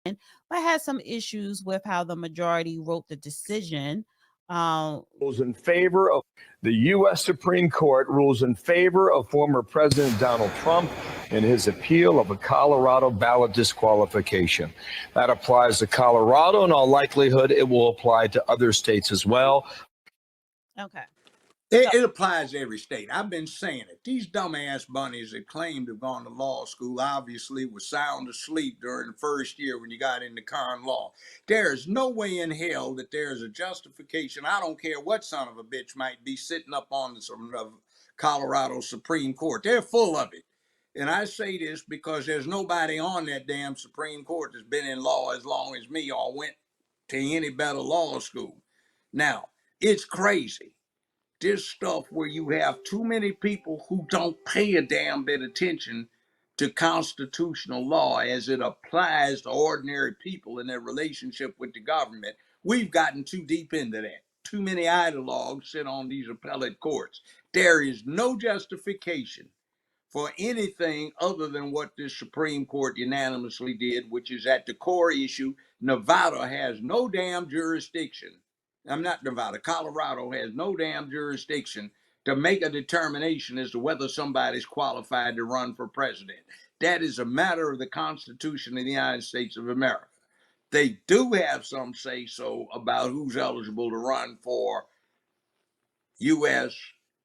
but had some issues with how the majority wrote the decision. Rules in favor of the U.S. Supreme Court rules in favor of former President Donald Trump in his appeal of a Colorado ballot disqualification. That applies to Colorado. In all likelihood, it will apply to other states as well. Okay. It applies to every state. I've been saying it. These dumbass bunnies that claim to have gone to law school obviously were sound asleep during the first year when you got into con law. There is no way in hell that there is a justification. I don't care what son of a bitch might be sitting up on the Colorado Supreme Court. They're full of it. And I say this because there's nobody on that damn Supreme Court that's been in law as long as me or went to any better law school. Now, it's crazy. This stuff where you have too many people who don't pay a damn bit attention to constitutional law as it applies to ordinary people in their relationship with the government. We've gotten too deep into that. Too many ideologues sit on these appellate courts. There is no justification for anything other than what the Supreme Court unanimously did, which is at the core issue. Nevada has no damn jurisdiction. I'm not Nevada. Colorado has no damn jurisdiction to make a determination as to whether somebody's qualified to run for president. That is a matter of the Constitution of the United States of America. They do have some say so about who's eligible to run for U.S.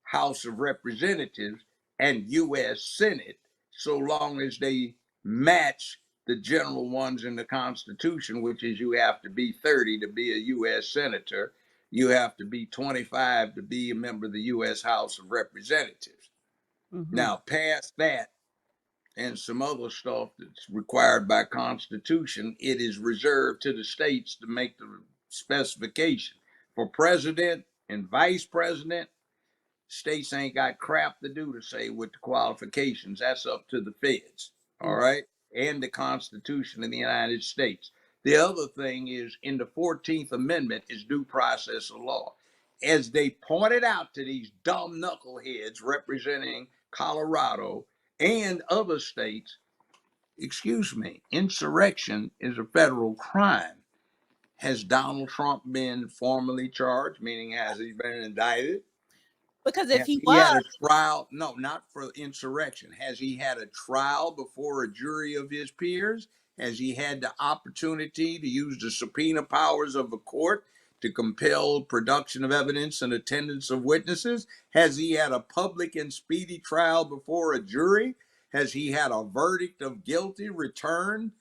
House of Representatives and U.S. Senate, so long as they match the general ones in the Constitution, which is you have to be 30 to be a U.S. Senator. You have to be 25 to be a member of the U.S. House of Representatives. Mm-hmm. Now, past that and some other stuff that's required by Constitution, it is reserved to the states to make the specification. For president and vice president, states ain't got crap to do to say with the qualifications. That's up to the feds, all right, and the Constitution of the United States. The other thing is in the 14th Amendment is due process of law. As they pointed out to these dumb knuckleheads representing Colorado and other states, insurrection is a federal crime. Has Donald Trump been formally charged, meaning has he been indicted? Because if he had a trial, no, not for insurrection. Has he had a trial before a jury of his peers? Has he had the opportunity to use the subpoena powers of a court to compel production of evidence and attendance of witnesses? Has he had a public and speedy trial before a jury? Has he had a verdict of guilty returned?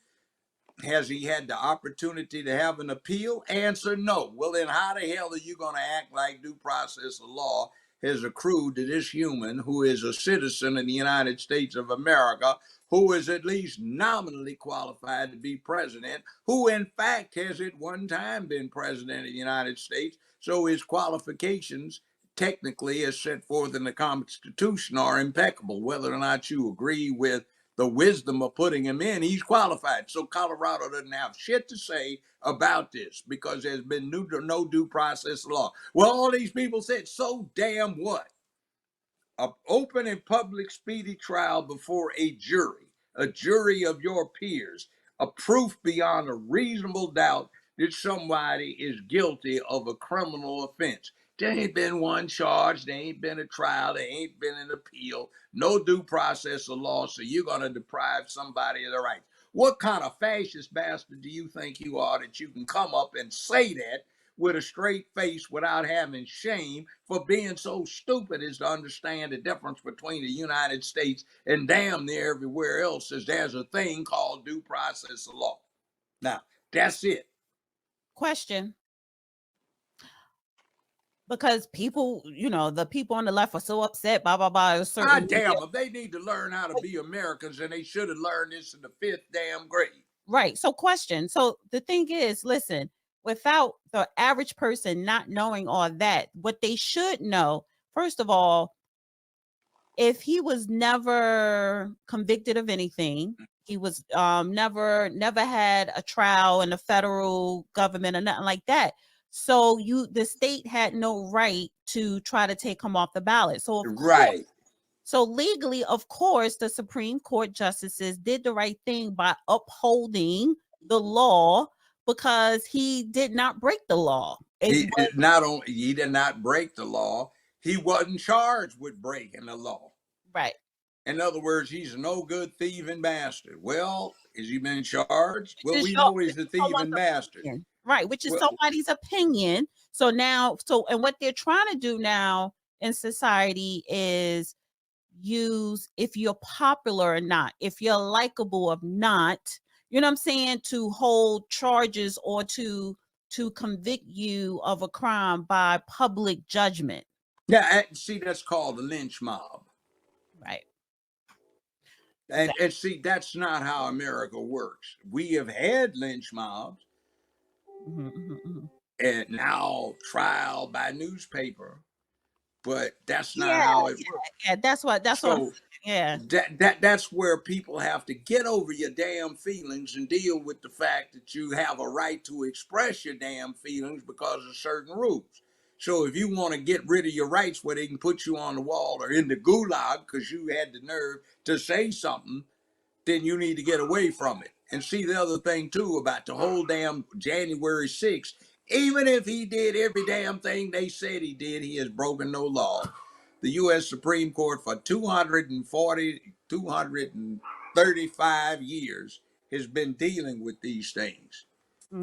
Has he had the opportunity to have an appeal? Answer, no. Well, then how the hell are you going to act like due process of law has accrued to this human who is a citizen of the United States of America, who is at least nominally qualified to be president, who in fact has at one time been president of the United States, so his qualifications technically as set forth in the Constitution are impeccable. Whether or not you agree with the wisdom of putting him in, he's qualified. So Colorado doesn't have shit to say about this because there's been no due process law. Well, all these people said, so damn what? An open and public speedy trial before a jury of your peers, a proof beyond a reasonable doubt that somebody is guilty of a criminal offense. There ain't been one charge, there ain't been a trial, there ain't been an appeal, no due process of law, so you're going to deprive somebody of their rights. What kind of fascist bastard do you think you are that you can come up and say that with a straight face without having shame for being so stupid as to understand the difference between the United States and damn near everywhere else is there's a thing called due process of law. Now, that's it. Question. Because people, the people on the left are so upset, blah, blah, blah. God damn, if they need to learn how to be Americans, and they should have learned this in the 5th damn grade. Right. So question. So the thing is, listen, without the average person not knowing all that, what they should know, first of all, if he was never convicted of anything, he was never had a trial in the federal government or nothing like that. So the state had no right to try to take him off the ballot. So right. So legally, of course, the Supreme Court justices did the right thing by upholding the law because he did not break the law. He not only he did not break the law, he wasn't charged with breaking the law. Right. In other words, he's a no good thieving bastard. Well, has he been charged? Well, we Just know he's a thieving bastard. opinion. Right, which is Well, somebody's opinion. So now, and what they're trying to do now in society is use if you're popular or not, if you're likable or not, you know what I'm saying, to hold charges or to convict you of a crime by public judgment. yeah, see, that's called a lynch mob. Right. And see, that's not how America works. We have had lynch mobs, and now trial by newspaper, but that's not how it works. Yeah, that's what So yeah. that's where people have to get over your damn feelings and deal with the fact that you have a right to express your damn feelings because of certain rules. So if you want to get rid of your rights where they can put you on the wall or in the gulag because you had the nerve to say something, then you need to get away from it. And see, the other thing too about the whole damn January 6th, even if he did every damn thing they said he did, he has broken no law. The U.S. Supreme Court for 235 years has been dealing with these things.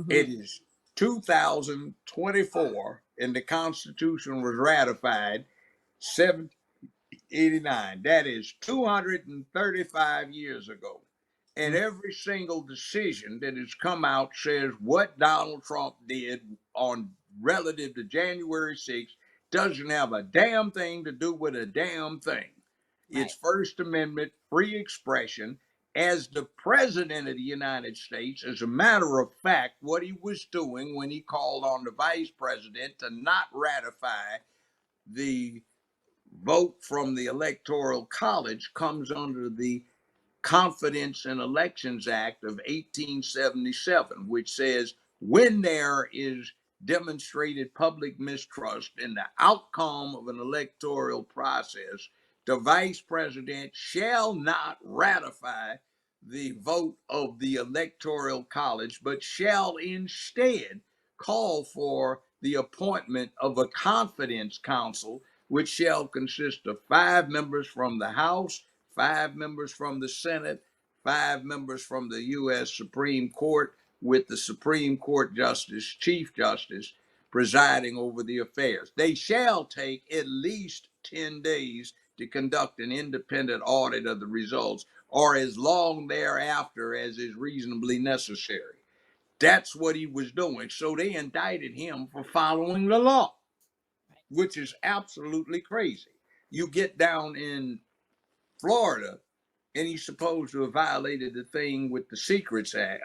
It is 2024 and the Constitution was ratified 789. That is 235 years ago. And every single decision that has come out says what Donald Trump did on relative to January 6th doesn't have a damn thing to do with a damn thing. Right. It's First Amendment free expression. As the president of the United States, as a matter of fact, what he was doing when he called on the vice president to not ratify the vote from the Electoral College comes under the Confidence in Elections Act of 1877, which says when there is demonstrated public mistrust in the outcome of an electoral process, the vice president shall not ratify the vote of the Electoral College, but shall instead call for the appointment of a confidence council, which shall consist of 5 members from the House, 5 members from the Senate, 5 members from the U.S. Supreme Court, with the Supreme Court Justice, Chief Justice, presiding over the affairs. They shall take at least 10 days to conduct an independent audit of the results, or as long thereafter as is reasonably necessary. That's what he was doing. So they indicted him for following the law, which is absolutely crazy. You get down in Florida, and he's supposed to have violated the thing with the Secrets Act,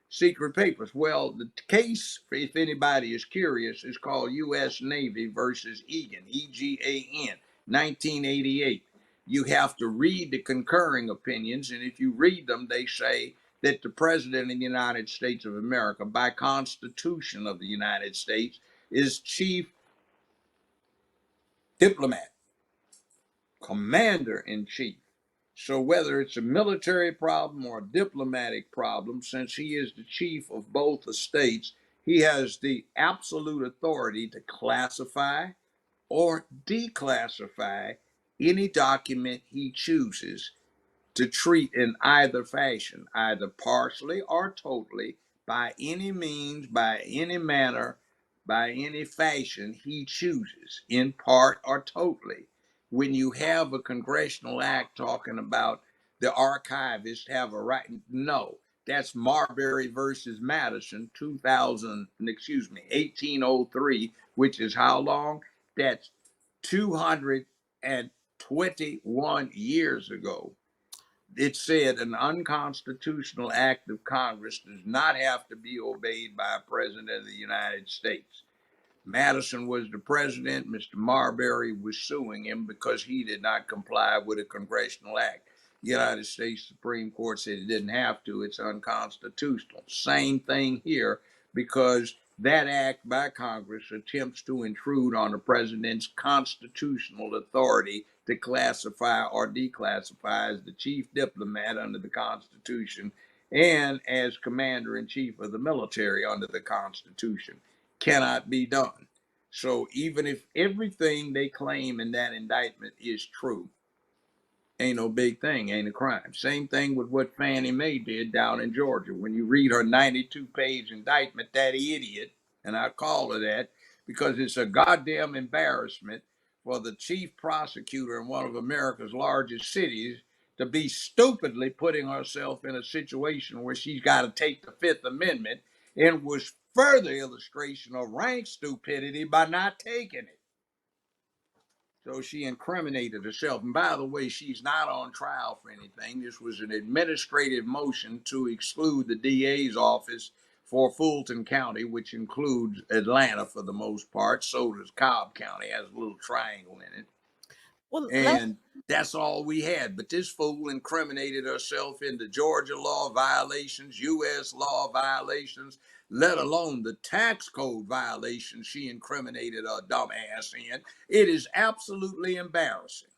secret papers. Well, the case, if anybody is curious, is called U.S. Navy versus Egan, E-G-A-N, 1988. You have to read the concurring opinions, and if you read them, they say that the President of the United States of America, by Constitution of the United States, is chief diplomat, commander-in-chief. So whether it's a military problem or a diplomatic problem, since he is the chief of both the states, he has the absolute authority to classify or declassify any document he chooses to treat in either fashion, either partially or totally, by any means, by any manner, by any fashion he chooses, in part or totally. When you have a congressional act talking about the archivists have a right, no, that's Marbury versus Madison, 1803, which is how long? That's 221 years ago. It said an unconstitutional act of Congress does not have to be obeyed by a president of the United States. Madison was the president. Mr. Marbury was suing him because he did not comply with a congressional act. The United States Supreme Court said it didn't have to. It's unconstitutional. Same thing here, because that act by Congress attempts to intrude on the president's constitutional authority to classify or declassify as the chief diplomat under the Constitution and as commander-in-chief of the military under the Constitution. Cannot be done. So even if everything they claim in that indictment is true, ain't no big thing, ain't a crime. Same thing with what Fannie Mae did down in Georgia. When you read her 92-page indictment, that idiot, and I call her that because it's a goddamn embarrassment for the chief prosecutor in one of America's largest cities to be stupidly putting herself in a situation where she's got to take the Fifth Amendment, and was further illustration of rank stupidity by not taking it. So she incriminated herself. And by the way, she's not on trial for anything. This was an administrative motion to exclude the DA's office for Fulton County, which includes Atlanta for the most part. So does Cobb County, has a little triangle in it. Well, And that's all we had. But this fool incriminated herself into Georgia law violations, U.S. law violations, let alone the tax code violations she incriminated her dumb ass in. It is absolutely embarrassing.